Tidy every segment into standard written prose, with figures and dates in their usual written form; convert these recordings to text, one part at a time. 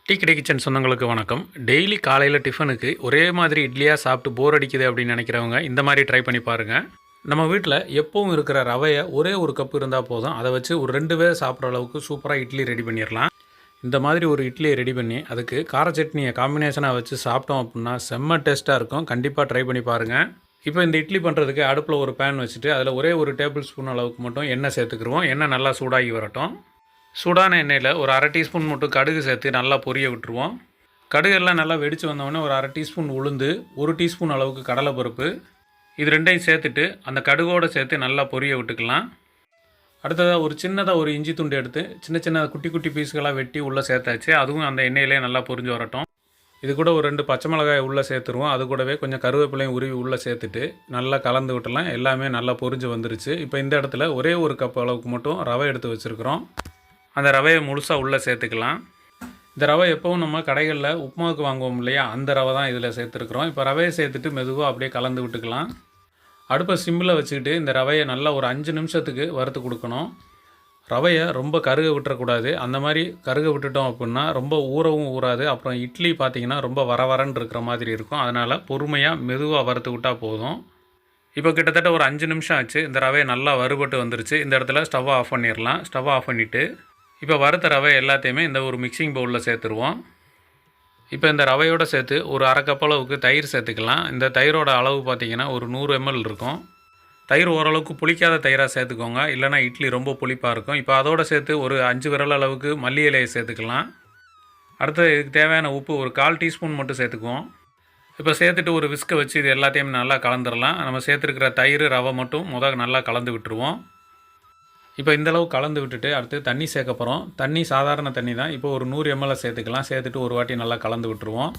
Tea கடை kitchen சொந்தங்களுக்கு வணக்கம். டெய்லி காலையில் டிஃபனுக்கு ஒரே மாதிரி இட்லியாக சாப்பிட்டு போர் அடிக்குது அப்படின்னு நினைக்கிறவங்க இந்த மாதிரி ட்ரை பண்ணி பாருங்கள். நம்ம வீட்டில் எப்பவும் இருக்கிற ரவையை ஒரே ஒரு கப்பு இருந்தால் போதும், அதை வச்சு ஒரு 2 பேர் சாப்பிட்ற அளவுக்கு சூப்பராக இட்லி ரெடி பண்ணிடலாம். இந்த மாதிரி ஒரு இட்லியை ரெடி பண்ணி அதுக்கு கார சட்னியை காம்பினேஷனாக வச்சு சாப்பிட்டோம் அப்படின்னா செம்ம டேஸ்ட்டாக இருக்கும். கண்டிப்பாக ட்ரை பண்ணி பாருங்கள். இப்போ இந்த இட்லி பண்ணுறதுக்கு அடுப்பில் ஒரு பேன் வச்சுட்டு அதில் ஒரே ஒரு டேபிள் ஸ்பூன் அளவுக்கு மட்டும் எண்ணெய் சேர்த்துக்குருவோம். எண்ணெய் நல்லா சூடாகி வரட்டும். சூடான எண்ணெயில் ஒரு அரை டீஸ்பூன் மட்டும் கடுகு சேர்த்து நல்லா பொரிய விட்டுருவோம். கடுகெல்லாம் நல்லா வெடித்து வந்தோடனே ஒரு அரை டீஸ்பூன் உளுந்து, 1 டீஸ்பூன் அளவுக்கு கடலைப்பருப்பு, இது ரெண்டையும் சேர்த்துட்டு அந்த கடுகோடு சேர்த்து நல்லா பொரிய விட்டுக்கலாம். அடுத்ததாக ஒரு சின்னதாக ஒரு இஞ்சி துண்டு எடுத்து சின்ன சின்ன குட்டி குட்டி பீஸ்களாக வெட்டி உள்ளே சேர்த்தாச்சு. அதுவும் அந்த எண்ணெயிலே நல்லா பொரிஞ்சு வரட்டும். இது கூட ஒரு 2 பச்சை மிளகாய் உள்ளே சேர்த்துருவோம். அது கூடவே கொஞ்சம் கருவேப்பிலையும் உருவி உள்ளே சேர்த்துட்டு நல்லா கலந்து விட்டுலாம். எல்லாமே நல்லா பொரிஞ்சு வந்துருச்சு. இப்போ இந்த இடத்துல ஒரே ஒரு கப் அளவுக்கு மட்டும் ரவை எடுத்து வச்சுருக்குறோம். அந்த ரவையை முழுசாக உள்ளே சேர்த்துக்கலாம். இந்த ரவை எப்போவும் நம்ம கடைகளில் உப்புமாவுக்கு வாங்குவோம் இல்லையா, அந்த ரவை தான் இதில் சேர்த்துருக்குறோம். இப்போ ரவையை சேர்த்துட்டு மெதுவாக அப்படியே கலந்து விட்டுக்கலாம். அடுப்பை சிம்மில் வச்சுக்கிட்டு இந்த ரவையை நல்லா ஒரு 5 நிமிஷத்துக்கு வறுத்து கொடுக்கணும். ரவையை ரொம்ப கருக விட்டுறக்கூடாது. அந்த மாதிரி கருக விட்டுட்டோம் அப்படின்னா ரொம்ப ஊறவும் ஊறாது. அப்புறம் இட்லி பார்த்திங்கன்னா ரொம்ப வரன்னு இருக்கிற மாதிரி இருக்கும். அதனால் பொறுமையாக மெதுவாக வறுத்து விட்டால் போதும். இப்போ கிட்டத்தட்ட ஒரு 5 நிமிஷம் ஆச்சு. இந்த ரவையை நல்லா வறுபட்டு வந்துருச்சு. இந்த இடத்துல ஸ்டவ்வை ஆஃப் பண்ணிடலாம். ஸ்டவ்வை ஆஃப் பண்ணிவிட்டு இப்போ வறுத்த ரவை எல்லாத்தையுமே இந்த ஒரு மிக்சிங் பவுலில் சேர்த்துருவோம். இப்போ இந்த ரவையோடு சேர்த்து ஒரு அரை கப் அளவுக்கு தயிர் சேர்த்துக்கலாம். இந்த தயிரோட அளவு பார்த்திங்கன்னா ஒரு 100 ml இருக்கும். தயிர் ஓரளவுக்கு புளிக்காத தயிராக சேர்த்துக்கோங்க, இல்லைனா இட்லி ரொம்ப புளிப்பாக இருக்கும். இப்போ அதோடு சேர்த்து ஒரு 5 விரல் அளவுக்கு மல்லி இலையை சேர்த்துக்கலாம். அடுத்து இதுக்கு தேவையான உப்பு ஒரு 1/4 டீஸ்பூன் மட்டும் சேர்த்துக்குவோம். இப்போ சேர்த்துட்டு ஒரு விஸ்கை வச்சு இது எல்லாத்தையும் நல்லா கலந்துடலாம். நம்ம சேர்த்துருக்கிற தயிர் ரவை மட்டும் நல்லா கலந்து விட்டுருவோம். இப்போ இந்தளவு கலந்து விட்டுட்டு அடுத்து தண்ணி சேர்க்க போகிறோம். தண்ணி சாதாரண தண்ணி தான். இப்போ ஒரு 100 ml சேர்த்துக்கலாம். சேர்த்துட்டு ஒரு வாட்டி நல்லா கலந்து விட்டுருவோம்.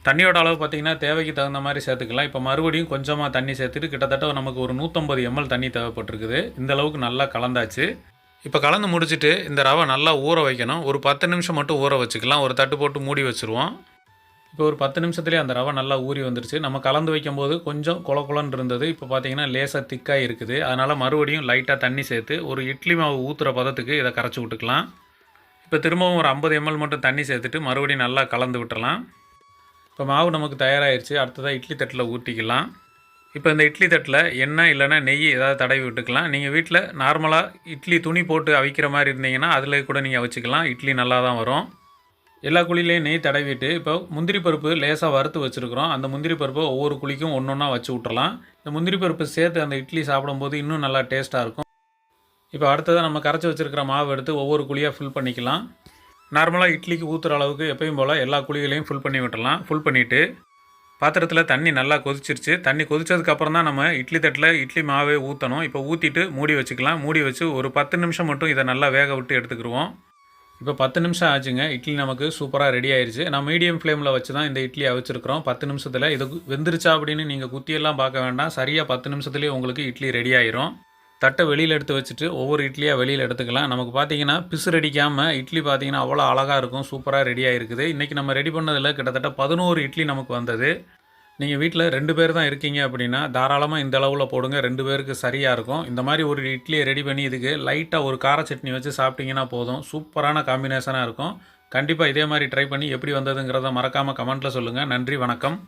தண்ணியோட அளவு பார்த்திங்கன்னா தேவைக்கு தகுந்த மாதிரி சேர்த்துக்கலாம். இப்போ மறுபடியும் கொஞ்சமாக தண்ணி சேர்த்துட்டு கிட்டத்தட்ட நமக்கு ஒரு 150 ml தண்ணி தேவைப்பட்டிருக்குது. இந்த அளவுக்கு நல்லா கலந்தாச்சு. இப்போ கலந்து முடிச்சுட்டு இந்த ரவை நல்லா ஊற வைக்கணும். ஒரு 10 நிமிஷம் மட்டும் ஊற வச்சுக்கலாம். ஒரு தட்டு போட்டு மூடி வச்சுருவோம். இப்போ ஒரு 10 நிமிஷத்துலேயே அந்த ரவை நல்லா ஊறி வந்துருச்சு. நம்ம கலந்து வைக்கும்போது கொஞ்சம் குளன்னு இருந்தது. இப்போ பார்த்திங்கன்னா லேசாக திக்காக இருக்குது. அதனால் மறுபடியும் லைட்டாக தண்ணி சேர்த்து ஒரு இட்லி மாவு ஊற்றுற பதத்துக்கு இதை கரைச்சி விட்டுக்கலாம். இப்போ திரும்பவும் ஒரு 50 ml மட்டும் தண்ணி சேர்த்துட்டு மறுபடியும் நல்லா கலந்து விட்டுறலாம். இப்போ மாவு நமக்கு தயாராகிடுச்சு. அடுத்ததாக இட்லி தட்டில் ஊற்றிக்கலாம். இப்போ இந்த இட்லி தட்டில் எண்ணெய் இல்லைனா நெய் ஏதாவது தடவி விட்டுக்கலாம். நீங்கள் வீட்டில் நார்மலாக இட்லி துணி போட்டு அவிக்கிற மாதிரி இருந்தீங்கன்னா அதில் கூட நீங்கள் வச்சுக்கலாம். இட்லி நல்லா தான் வரும். எல்லா குழிலையும் நெய் தடவிட்டு இப்போ முந்திரி பருப்பு லேசாக வறுத்து வச்சுருக்குறோம். அந்த முந்திரி பருப்பை ஒவ்வொரு குழிக்கும் ஒன்றா வச்சு விட்றலாம். இந்த முந்திரி பருப்பு சேர்த்து அந்த இட்லி சாப்பிடும்போது இன்னும் நல்லா டேஸ்ட்டாக இருக்கும். இப்போ அடுத்ததாக நம்ம கரைச்சி வச்சுருக்கிற மாவு எடுத்து ஒவ்வொரு குழியாக ஃபில் பண்ணிக்கலாம். நார்மலாக இட்லிக்கு ஊற்றுற அளவுக்கு எப்பயும் போல் எல்லா குழிகளையும் ஃபில் பண்ணி விட்டுறலாம். ஃபில் பண்ணிவிட்டு பாத்திரத்தில் தண்ணி நல்லா கொதிச்சிருச்சு. தண்ணி கொதிச்சதுக்கப்புறம் தான் நம்ம இட்லி தட்டில் இட்லி மாவே ஊற்றணும். இப்போ ஊற்றிட்டு மூடி வச்சுக்கலாம். மூடி வச்சு ஒரு 10 நிமிஷம் மட்டும் இதை நல்லா வேக விட்டு எடுத்துக்கிடுவோம். இப்போ 10 நிமிஷம் ஆச்சுங்க. இட்லி நமக்கு சூப்பராக ரெடி ஆயிடுச்சு. நான் மீடியம் ஃப்ளேமில் வச்சு தான் இந்த இட்லி அவிச்சிருக்கிறோம். 10 நிமிஷத்தில் இது வெந்துருச்சா அப்படின்னு நீங்கள் குத்தியெல்லாம் பார்க்க வேண்டாம். சரியாக 10 நிமிஷத்துலேயே உங்களுக்கு இட்லி ரெடி ஆயிரும். தட்டை வெளியில் எடுத்து வச்சுட்டு ஒவ்வொரு இட்லியாக வெளியில் எடுத்துக்கலாம். நமக்கு பார்த்தீங்கன்னா பிசு ரெடிக்காமல் இட்லி பார்த்தீங்கன்னா அவ்வளோ அழகாக இருக்கும். சூப்பராக ரெடி ஆகிருக்குது. இன்றைக்கி நம்ம ரெடி பண்ணதில் கிட்டத்தட்ட 11 இட்லி நமக்கு வந்தது. நீங்கள் வீட்டில் 2 பேர் தான் இருக்கீங்க அப்படின்னா தாராளமாக இந்த அளவில் போடுங்க. 2 பேருக்கு சரியாக இருக்கும். இந்த மாதிரி ஒரு இட்லியை ரெடி பண்ணி இதுக்கு லைட்டாக ஒரு கார சட்னி வச்சு சாப்பிட்டிங்கன்னா போதும். சூப்பரான காம்பினேஷனாக இருக்கும். கண்டிப்பாக இதே மாதிரி ட்ரை பண்ணி எப்படி வந்ததுங்கிறத மறக்காமல் கமெண்ட்டில் சொல்லுங்கள். நன்றி, வணக்கம்.